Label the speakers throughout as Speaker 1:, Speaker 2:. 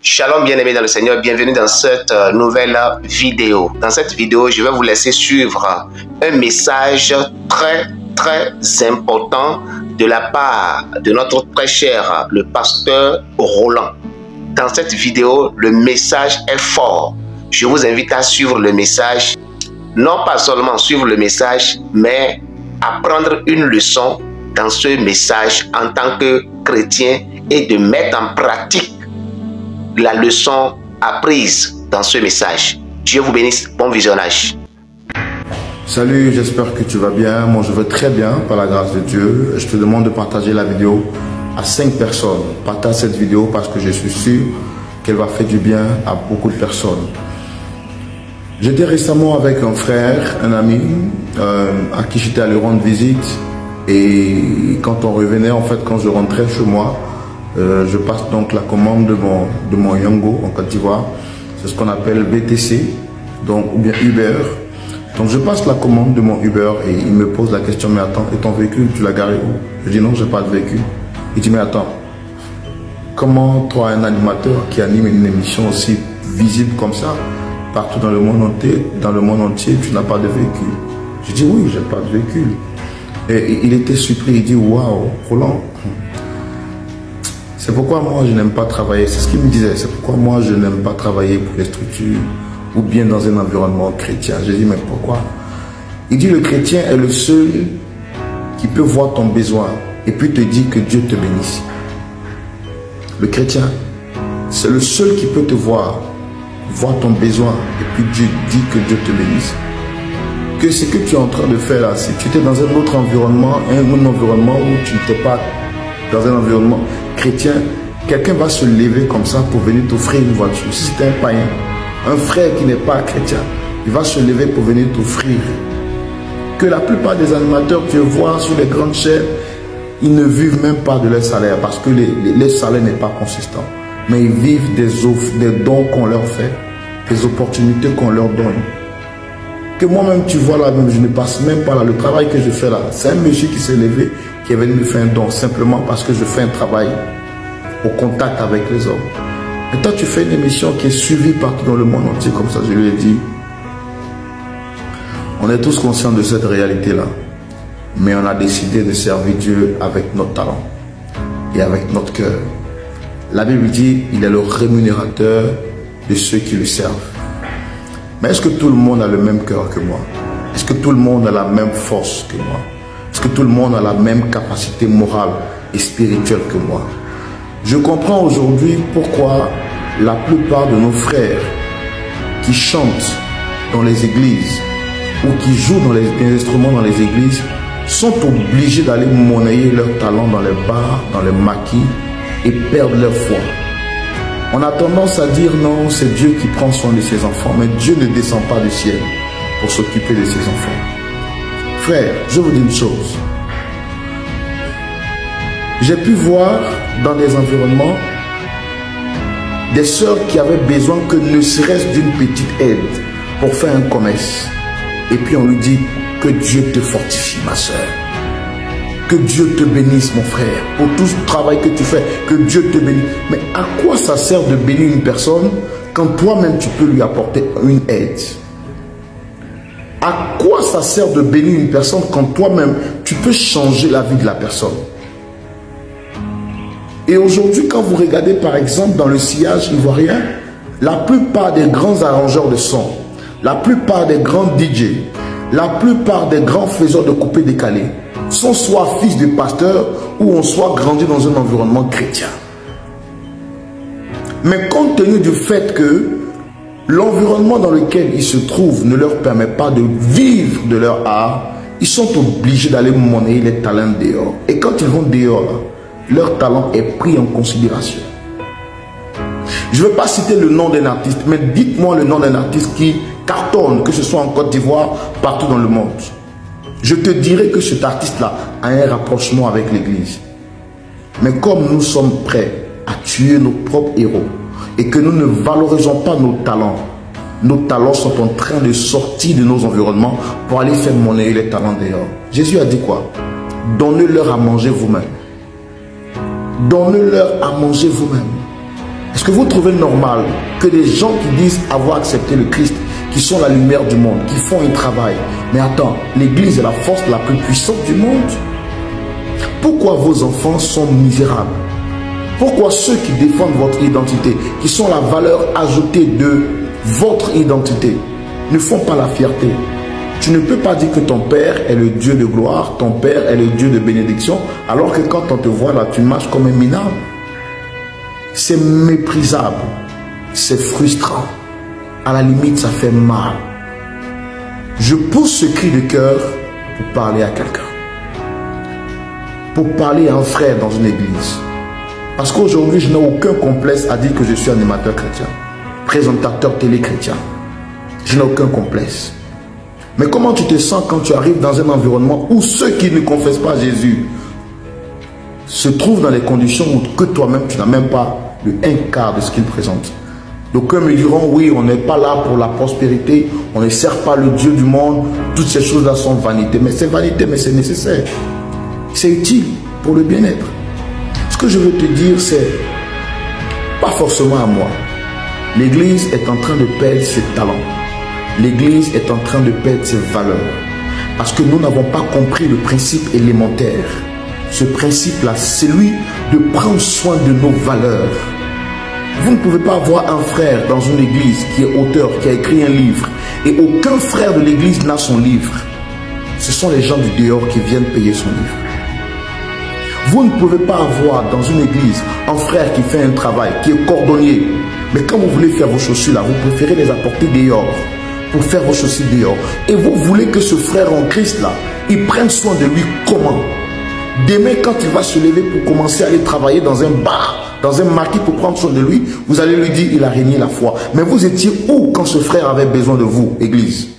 Speaker 1: Shalom bien-aimés dans le Seigneur, bienvenue dans cette nouvelle vidéo. Dans cette vidéo, je vais vous laisser suivre un message très important de la part de notre très cher, le pasteur Roland. Dans cette vidéo, le message est fort. Je vous invite à suivre le message, non pas seulement suivre le message, mais apprendre une leçon dans ce message en tant que chrétien et de mettre en pratique la leçon apprise dans ce message. Dieu vous bénisse, bon visionnage.
Speaker 2: Salut, j'espère que tu vas bien. Moi je vais très bien par la grâce de Dieu. Je te demande de partager la vidéo à 5 personnes. Partage cette vidéo parce que je suis sûr qu'elle va faire du bien à beaucoup de personnes. J'étais récemment avec un frère, un ami, à qui j'étais allé rendre visite. Et quand on revenait, en fait, quand je rentrais chez moi, je passe donc la commande de mon Yango en Côte d'Ivoire. C'est ce qu'on appelle BTC, donc, ou bien Uber. Donc je passe la commande de mon Uber et il me pose la question, mais attends, et ton véhicule, tu l'as garé où? Je dis non, j'ai pas de véhicule. Il dit, mais attends, comment toi, un animateur qui anime une émission aussi visible comme ça, partout dans le monde entier, tu n'as pas de véhicule? Je dis oui, j'ai pas de véhicule. Et il était surpris, il dit, waouh, Roland. C'est pourquoi moi je n'aime pas travailler, c'est ce qu'il me disait, c'est pourquoi moi je n'aime pas travailler pour les structures ou bien dans un environnement chrétien. J'ai dit mais pourquoi? Il dit le chrétien est le seul qui peut voir ton besoin et puis te dire que Dieu te bénisse. Le chrétien, c'est le seul qui peut te voir ton besoin et puis Dieu dit que Dieu te bénisse. Que ce que tu es en train de faire là, si tu étais dans un autre environnement, un environnement où tu n'étais pas dans un environnement chrétien, quelqu'un va se lever comme ça pour venir t'offrir une voiture. Si c'est un païen, un frère qui n'est pas chrétien, il va se lever pour venir t'offrir. Que la plupart des animateurs que tu vois sur les grandes chaînes, ils ne vivent même pas de leur salaire parce que les salaires n'est pas consistant. Mais ils vivent des offres, des dons qu'on leur fait, des opportunités qu'on leur donne. Que moi-même, tu vois là, même je ne passe même pas là. Le travail que je fais là, c'est un monsieur qui s'est levé, qui est venu me faire un don, simplement parce que je fais un travail au contact avec les hommes. Et toi, tu fais une émission qui est suivie partout dans le monde entier, comme ça, je lui ai dit. On est tous conscients de cette réalité-là. Mais on a décidé de servir Dieu avec notre talent et avec notre cœur. La Bible dit, il est le rémunérateur de ceux qui le servent. Mais est-ce que tout le monde a le même cœur que moi? Est-ce que tout le monde a la même force que moi? Est-ce que tout le monde a la même capacité morale et spirituelle que moi? Je comprends aujourd'hui pourquoi la plupart de nos frères qui chantent dans les églises ou qui jouent dans les instruments dans les églises sont obligés d'aller monnayer leur talent dans les bars, dans les maquis et perdre leur foi. On a tendance à dire non, c'est Dieu qui prend soin de ses enfants, mais Dieu ne descend pas du ciel pour s'occuper de ses enfants. Frère, je vous dis une chose. J'ai pu voir dans des environnements des sœurs qui avaient besoin que ne serait-ce d'une petite aide pour faire un commerce. Et puis on lui dit que Dieu te fortifie, ma sœur. Que Dieu te bénisse, mon frère, pour tout ce travail que tu fais, que Dieu te bénisse. Mais à quoi ça sert de bénir une personne quand toi-même tu peux lui apporter une aide? À quoi ça sert de bénir une personne quand toi-même tu peux changer la vie de la personne? Et aujourd'hui, quand vous regardez par exemple dans le sillage ivoirien, la plupart des grands arrangeurs de son, la plupart des grands DJ, la plupart des grands faiseurs de coupés décalés sont soit fils de pasteurs ou on soit grandi dans un environnement chrétien. Mais compte tenu du fait que l'environnement dans lequel ils se trouvent ne leur permet pas de vivre de leur art, ils sont obligés d'aller monnayer les talents dehors. Et quand ils vont dehors, là, leur talent est pris en considération. Je ne veux pas citer le nom d'un artiste, mais dites-moi le nom d'un artiste qui cartonne, que ce soit en Côte d'Ivoire, partout dans le monde. Je te dirai que cet artiste-là a un rapprochement avec l'Église. Mais comme nous sommes prêts à tuer nos propres héros et que nous ne valorisons pas nos talents sont en train de sortir de nos environnements pour aller faire monnayer les talents dehors. Jésus a dit quoi? Donnez-leur à manger vous-même. Donnez-leur à manger vous-même. Est-ce que vous trouvez normal que des gens qui disent avoir accepté le Christ, qui sont la lumière du monde, qui font un travail, mais attends, l'Église est la force la plus puissante du monde? Pourquoi vos enfants sont misérables? Pourquoi ceux qui défendent votre identité, qui sont la valeur ajoutée de votre identité, ne font pas la fierté? Tu ne peux pas dire que ton Père est le Dieu de gloire, ton Père est le Dieu de bénédiction, alors que quand on te voit là, tu marches comme un minable. C'est méprisable, c'est frustrant. À la limite, ça fait mal. Je pousse ce cri de cœur pour parler à quelqu'un. Pour parler à un frère dans une église. Parce qu'aujourd'hui, je n'ai aucun complexe à dire que je suis animateur chrétien, présentateur télé chrétien. Je n'ai aucun complexe. Mais comment tu te sens quand tu arrives dans un environnement où ceux qui ne confessent pas Jésus se trouvent dans les conditions où que toi-même, tu n'as même pas le un quart de ce qu'ils présentent? D'aucuns me diront, oui, on n'est pas là pour la prospérité, on ne sert pas le Dieu du monde, toutes ces choses-là sont vanité. Mais c'est vanité, mais c'est nécessaire. C'est utile pour le bien-être. Ce que je veux te dire, c'est pas forcément à moi. L'Église est en train de perdre ses talents. L'Église est en train de perdre ses valeurs. Parce que nous n'avons pas compris le principe élémentaire. Ce principe-là, c'est celui de prendre soin de nos valeurs. Vous ne pouvez pas avoir un frère dans une église qui est auteur, qui a écrit un livre, et aucun frère de l'église n'a son livre. Ce sont les gens du dehors qui viennent payer son livre. Vous ne pouvez pas avoir dans une église un frère qui fait un travail, qui est cordonnier, mais quand vous voulez faire vos chaussures là, vous préférez les apporter dehors, pour faire vos chaussures dehors. Et vous voulez que ce frère en Christ là, il prenne soin de lui comment? Demain, quand il va se lever pour commencer à aller travailler dans un bar, dans un marché pour prendre soin de lui, vous allez lui dire il a régné la foi. Mais vous étiez où quand ce frère avait besoin de vous, église?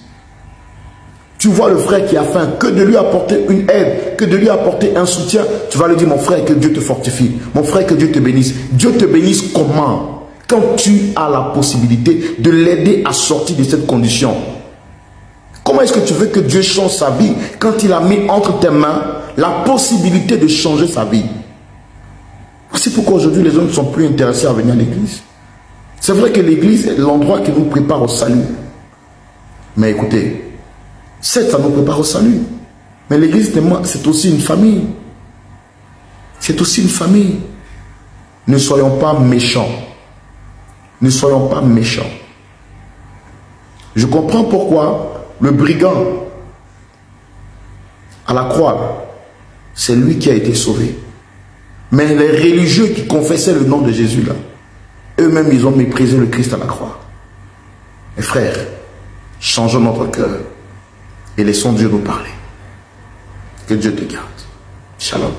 Speaker 2: Tu vois le frère qui a faim, que de lui apporter une aide, que de lui apporter un soutien, tu vas lui dire mon frère, que Dieu te fortifie, mon frère, que Dieu te bénisse. Dieu te bénisse comment? Quand tu as la possibilité de l'aider à sortir de cette condition. Comment est-ce que tu veux que Dieu change sa vie quand il a mis entre tes mains la possibilité de changer sa vie? C'est pourquoi aujourd'hui les gens ne sont plus intéressés à venir à l'église. C'est vrai que l'église est l'endroit qui nous prépare au salut. Mais écoutez, certes, ça nous prépare au salut. Mais l'église, c'est aussi une famille. C'est aussi une famille. Ne soyons pas méchants. Ne soyons pas méchants. Je comprends pourquoi le brigand à la croix, c'est lui qui a été sauvé. Mais les religieux qui confessaient le nom de Jésus là, eux-mêmes, ils ont méprisé le Christ à la croix. Mes frères, changeons notre cœur et laissons Dieu nous parler. Que Dieu te garde. Shalom.